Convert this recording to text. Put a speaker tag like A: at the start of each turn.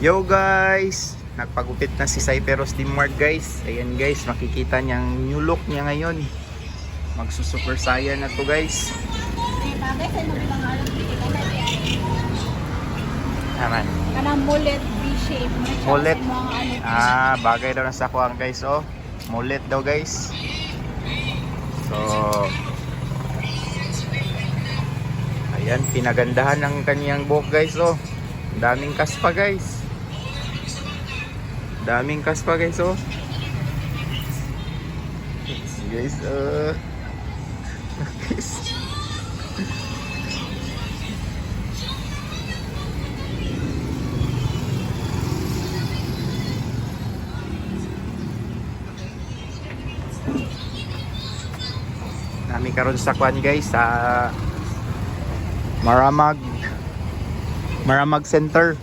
A: Yo guys, nagpagupit na si Cyperos Dimart guys. Ayan guys, makikita niyang new look niya ngayon. Magsusuper saiyan na to guys. Naman.
B: Kanang mullet V-shape.
A: Mullet. Bagay daw na sa kuwang guys oh. Mullet daw guys. So ayan, pinagandahan ng kaniyang buhok guys oh. Daming kaspa guys. Daming kaspa guys oh. Guys guys. Nami karon sa kwan guys sa Maramag Center.